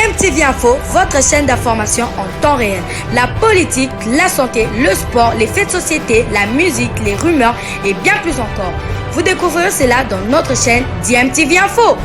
DMTV Info, votre chaîne d'information en temps réel. La politique, la santé, le sport, les faits de société, la musique, les rumeurs et bien plus encore. Vous découvrirez cela dans notre chaîne DMTV Info.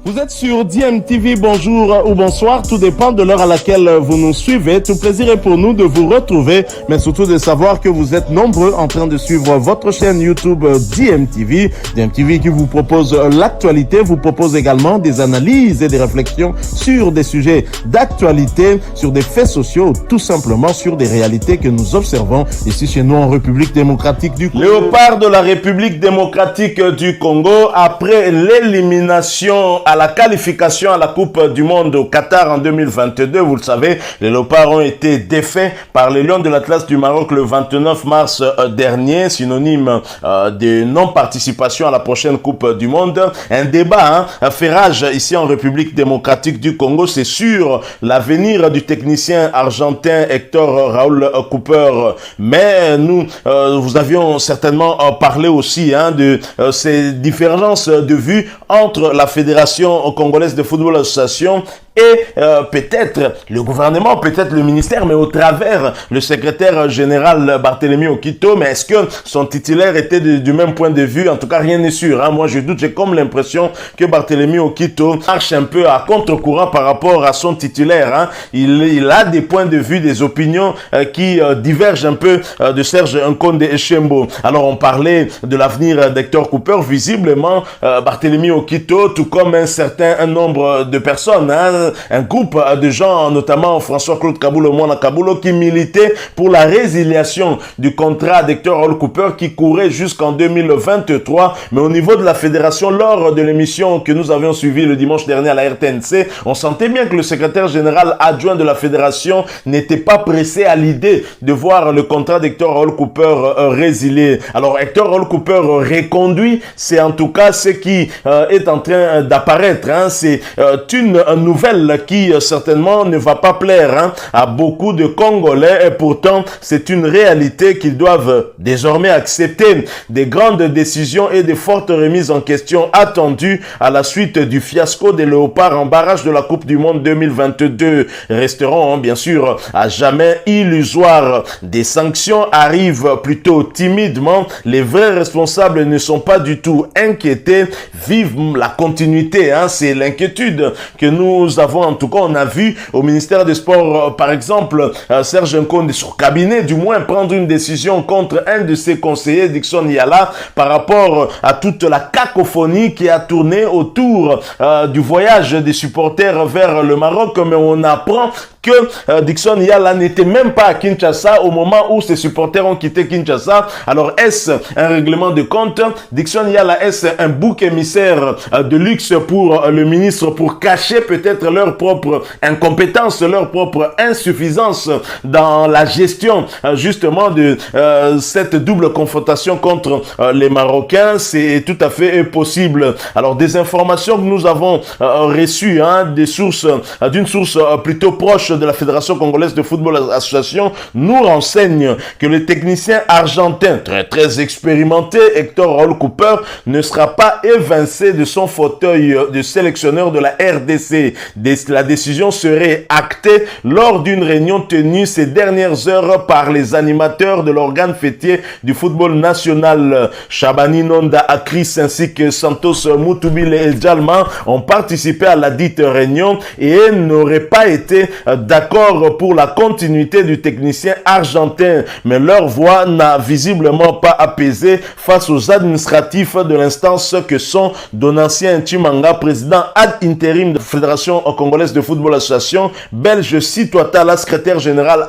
Vous êtes sur DMTV, bonjour ou bonsoir, tout dépend de l'heure à laquelle vous nous suivez. Tout plaisir est pour nous de vous retrouver, mais surtout de savoir que vous êtes nombreux en train de suivre votre chaîne YouTube DMTV. DMTV qui vous propose l'actualité, vous propose également des analyses et des réflexions sur des sujets d'actualité, sur des faits sociaux, tout simplement sur des réalités que nous observons ici chez nous en République démocratique du Congo. Léopard de la République démocratique du Congo, après l'élimination à la qualification à la Coupe du Monde au Qatar en 2022. Vous le savez, les Léopards ont été défaits par les Lions de l'Atlas du Maroc le 29 mars dernier, synonyme de non-participation à la prochaine Coupe du Monde. Un débat fait rage ici en République démocratique du Congo, c'est sur l'avenir du technicien argentin Hector Raúl Cooper. Mais nous, vous avions certainement parlé aussi de ces différences de vues entre la Fédération congolaise de football association et peut-être le gouvernement, peut-être le ministère, mais au travers le secrétaire général Barthélemy Okito. Mais est-ce que son titulaire était du même point de vue? En tout cas, rien n'est sûr. Moi, je doute. J'ai comme l'impression que Barthélemy Okito marche un peu à contre-courant par rapport à son titulaire. Il a des points de vue, des opinions qui divergent un peu de Serge Nkonde Eshembo. Alors, on parlait de l'avenir d'Hector Cooper. Visiblement, Barthélemy Okito, tout comme un certain nombre de personnes, un groupe de gens, notamment François-Claude Kabulo, Mwana Kabulo, qui militait pour la résiliation du contrat d'Hector Raúl Cooper qui courait jusqu'en 2023. Mais au niveau de la fédération, lors de l'émission que nous avions suivie le dimanche dernier à la RTNC, on sentait bien que le secrétaire général adjoint de la fédération n'était pas pressé à l'idée de voir le contrat d'Hector Raúl Cooper résilié. Alors Hector Raúl Cooper reconduit, c'est en tout cas ce qui est en train d'apparaître. C'est une nouvelle qui certainement ne va pas plaire à beaucoup de Congolais, et pourtant c'est une réalité qu'ils doivent désormais accepter. Des grandes décisions et de fortes remises en question attendues à la suite du fiasco des Léopards en barrage de la Coupe du Monde 2022 resteront bien sûr à jamais illusoires. Des sanctions arrivent plutôt timidement. Les vrais responsables ne sont pas du tout inquiétés. Vive la continuité, c'est l'inquiétude que nous avons. En tout cas, on a vu au ministère des Sports, par exemple, Serge Nkonde, sur cabinet, du moins, prendre une décision contre un de ses conseillers, Dickson Yala, par rapport à toute la cacophonie qui a tourné autour du voyage des supporters vers le Maroc. Mais on apprend que Dickson Yala n'était même pas à Kinshasa au moment où ses supporters ont quitté Kinshasa. Alors, est-ce un règlement de compte? Dickson Yala, est-ce un bouc émissaire de luxe pour le ministre pour cacher peut-être leur propre incompétence, leur propre insuffisance dans la gestion justement de cette double confrontation contre les Marocains? C'est tout à fait possible. Alors, des informations que nous avons reçues d'une source plutôt proche de la Fédération congolaise de football association nous renseigne que le technicien argentin très expérimenté Hector Raúl Cooper ne sera pas évincé de son fauteuil de sélectionneur de la RDC. La décision serait actée lors d'une réunion tenue ces dernières heures par les animateurs de l'organe fêtier du football national. Chabani Nonda Akris ainsi que Santos Mutubile et Djalma ont participé à la dite réunion et n'auraient pas été d'accord pour la continuité du technicien argentin. Mais leur voix n'a visiblement pas apaisé face aux administratifs de l'instance que sont Donatien Chimanga, président ad intérim de la Fédération congolaise de football association, Belge Sitouata, la secrétaire générale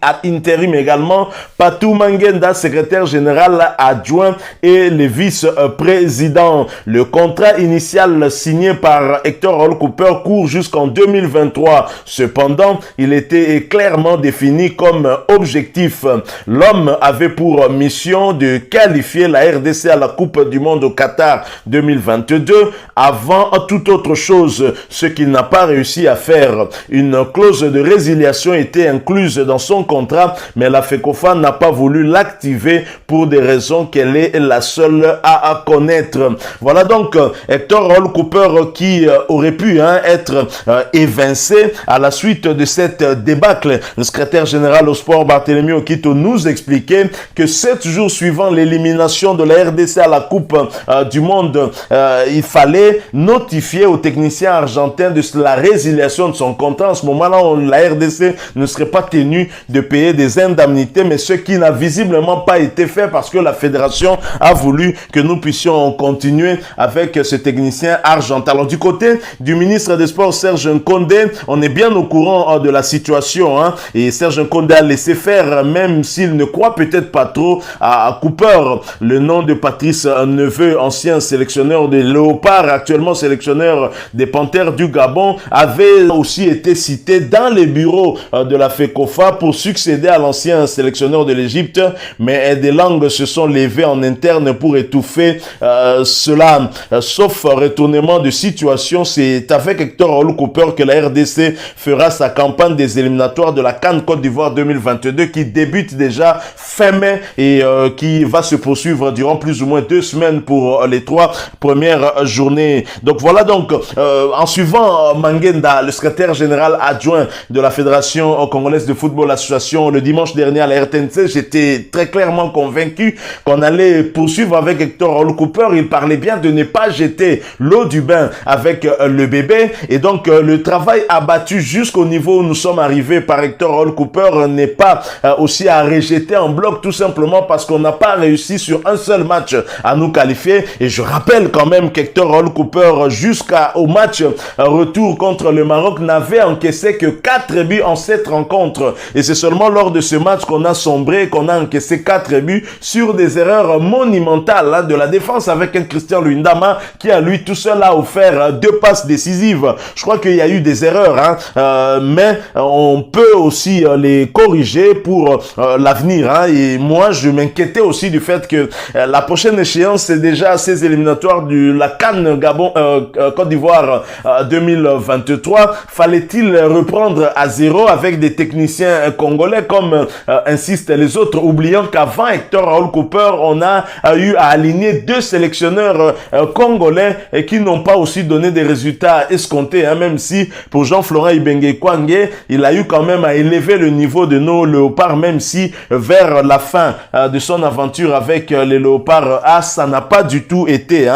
ad intérim également, Patou Mangenda, secrétaire général adjoint et les vice-présidents. Le contrat initial signé par Hector Raúl Cooper court jusqu'en 2023. Cependant, il était clairement défini comme objectif. L'homme avait pour mission de qualifier la RDC à la Coupe du Monde au Qatar 2022 avant toute autre chose, ce qu'il n'a pas pas réussi à faire. Une clause de résiliation était incluse dans son contrat, mais la FECOFA n'a pas voulu l'activer pour des raisons qu'elle est la seule à connaître. Voilà donc Hector Hall Cooper qui aurait pu être évincé à la suite de cette débâcle. Le secrétaire général au sport Barthélemy Okito nous expliquait que 7 jours suivant l'élimination de la RDC à la Coupe du Monde, il fallait notifier aux techniciens argentins de la résiliation de son contrat. En ce moment-là, la RDC ne serait pas tenue de payer des indemnités, mais ce qui n'a visiblement pas été fait parce que la fédération a voulu que nous puissions continuer avec ce technicien argentin. Alors du côté du ministre des Sports, Serge Nkondé, on est bien au courant de la situation, et Serge Nkondé a laissé faire, même s'il ne croit peut-être pas trop à Cooper. Le nom de Patrice Neveu, ancien sélectionneur des Léopards, actuellement sélectionneur des Panthères du Gabon, avait aussi été cité dans les bureaux de la FECOFA pour succéder à l'ancien sélectionneur de l'Égypte, mais des langues se sont levées en interne pour étouffer cela. Sauf retournement de situation, c'est avec Hector Hall Cooper que la RDC fera sa campagne des éliminatoires de la CAN Côte d'Ivoire 2022 qui débute déjà fin mai et qui va se poursuivre durant plus ou moins 2 semaines pour les 3 premières journées. Donc voilà donc, en suivant Mangenda, le secrétaire général adjoint de la Fédération congolaise de football association, le dimanche dernier à la RTNC, j'étais très clairement convaincu qu'on allait poursuivre avec Hector Hall Cooper. Il parlait bien de ne pas jeter l'eau du bain avec le bébé, et donc le travail abattu jusqu'au niveau où nous sommes arrivés par Hector Hall Cooper n'est pas aussi à rejeter en bloc, tout simplement parce qu'on n'a pas réussi sur un seul match à nous qualifier. Et je rappelle quand même qu'Hector Hall Cooper, jusqu'au match retour contre le Maroc, n'avait encaissé que 4 buts en 7 rencontres, et c'est seulement lors de ce match qu'on a sombré, qu'on a encaissé 4 buts sur des erreurs monumentales de la défense, avec un Christian Lundama qui à lui tout seul a offert 2 passes décisives. Je crois qu'il y a eu des erreurs, mais on peut aussi les corriger pour l'avenir. Et moi, je m'inquiétais aussi du fait que la prochaine échéance, c'est déjà ces éliminatoires de la CAN Gabon, Côte d'Ivoire 2023. Fallait-il reprendre à zéro avec des techniciens congolais comme insistent les autres, oubliant qu'avant Hector Hall Cooper, on a eu à aligner 2 sélectionneurs congolais et qui n'ont pas aussi donné des résultats escomptés, même si pour Jean-Florent Ibenge Kwange, il a eu quand même à élever le niveau de nos Léopards, même si vers la fin de son aventure avec les Léopards A, ça n'a pas du tout été.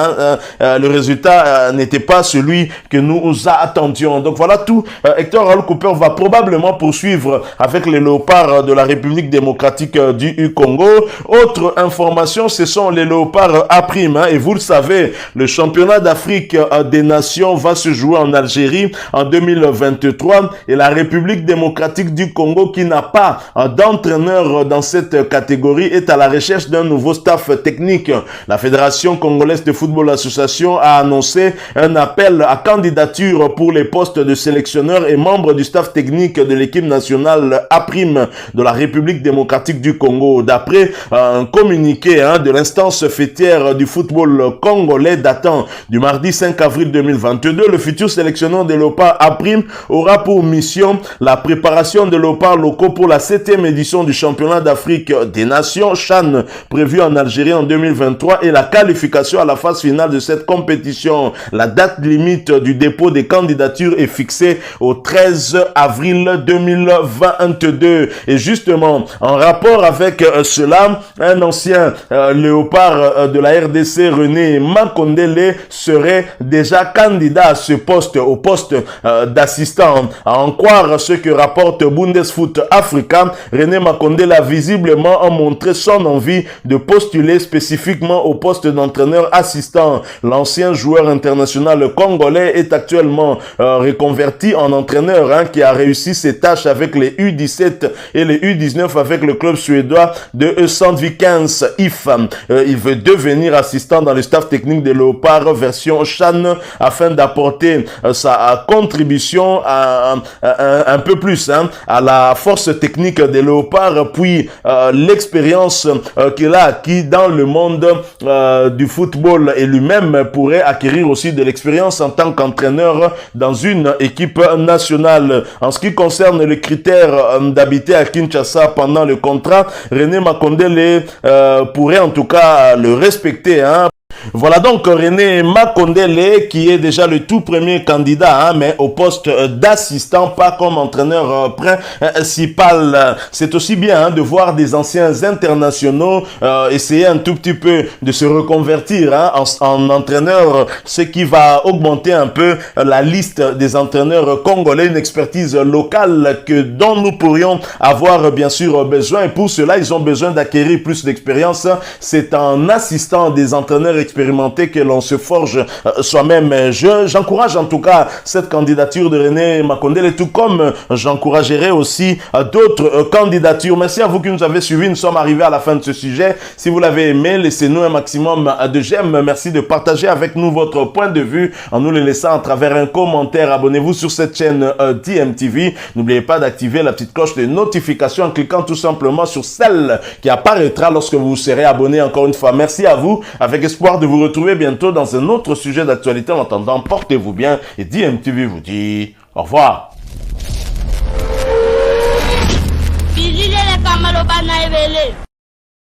Le résultat n'était pas celui que nous attendions. Donc voilà tout. Hector Hall Cooper va probablement poursuivre avec les Léopards de la République démocratique du Congo. Autre information, ce sont les Léopards A', et vous le savez, le championnat d'Afrique des Nations va se jouer en Algérie en 2023, et la République démocratique du Congo, qui n'a pas d'entraîneur dans cette catégorie, est à la recherche d'un nouveau staff technique. La Fédération congolaise de football association a annoncé un appel à candidature pour les postes de sélectionneur et membres du staff technique de l'équipe nationale A' de la République démocratique du Congo. D'après un communiqué de l'instance fêtière du football congolais datant du mardi 5 avril 2022, le futur sélectionneur de Léopards A' aura pour mission la préparation de Léopards locaux pour la 7e édition du championnat d'Afrique des Nations CHAN prévu en Algérie en 2023 et la qualification à la phase finale de cette compétition. La date limite du dépôt des candidatures est fixée au 13 avril 2022. Et justement, en rapport avec cela, un ancien léopard de la RDC, René Makondele, serait déjà candidat à ce poste, au poste d'assistant. À en croire ce que rapporte Bundesfoot Africa, René Makondele a visiblement montré son envie de postuler spécifiquement au poste d'entraîneur assistant. L'ancien joueur international congolais est actuellement reconverti en entraîneur qui a réussi ses tâches avec les U17 et les U19 avec le club suédois de Sandvikens IF. Il veut devenir assistant dans le staff technique des Léopards version CHAN afin d'apporter sa contribution un peu plus à la force technique des Léopards, puis l'expérience qu'il a acquis dans le monde du football, et lui-même pourrait acquérir aussi de l'expérience en tant qu'entraîneur dans une équipe nationale. En ce qui concerne les critères d'habiter à Kinshasa pendant le contrat, René Makondele pourrait en tout cas le respecter, hein. Voilà donc René Makondele qui est déjà le tout premier candidat, hein, mais au poste d'assistant, pas comme entraîneur principal. C'est aussi bien, hein, de voir des anciens internationaux essayer un tout petit peu de se reconvertir, hein, en entraîneur, ce qui va augmenter un peu la liste des entraîneurs congolais, une expertise locale dont nous pourrions avoir bien sûr besoin. Et pour cela, ils ont besoin d'acquérir plus d'expérience. C'est en assistant des entraîneurs expérimenté que l'on se forge soi-même. J'encourage en tout cas cette candidature de René Makondele, tout comme j'encouragerai aussi d'autres candidatures. Merci à vous qui nous avez suivis. Nous sommes arrivés à la fin de ce sujet. Si vous l'avez aimé, laissez-nous un maximum de j'aime. Merci de partager avec nous votre point de vue en nous le laissant à travers un commentaire. Abonnez-vous sur cette chaîne DMTV. N'oubliez pas d'activer la petite cloche de notification en cliquant tout simplement sur celle qui apparaîtra lorsque vous serez abonné. Encore une fois, merci à vous, avec espoir de vous retrouver bientôt dans un autre sujet d'actualité. En attendant, portez-vous bien et DMTV vous dit au revoir.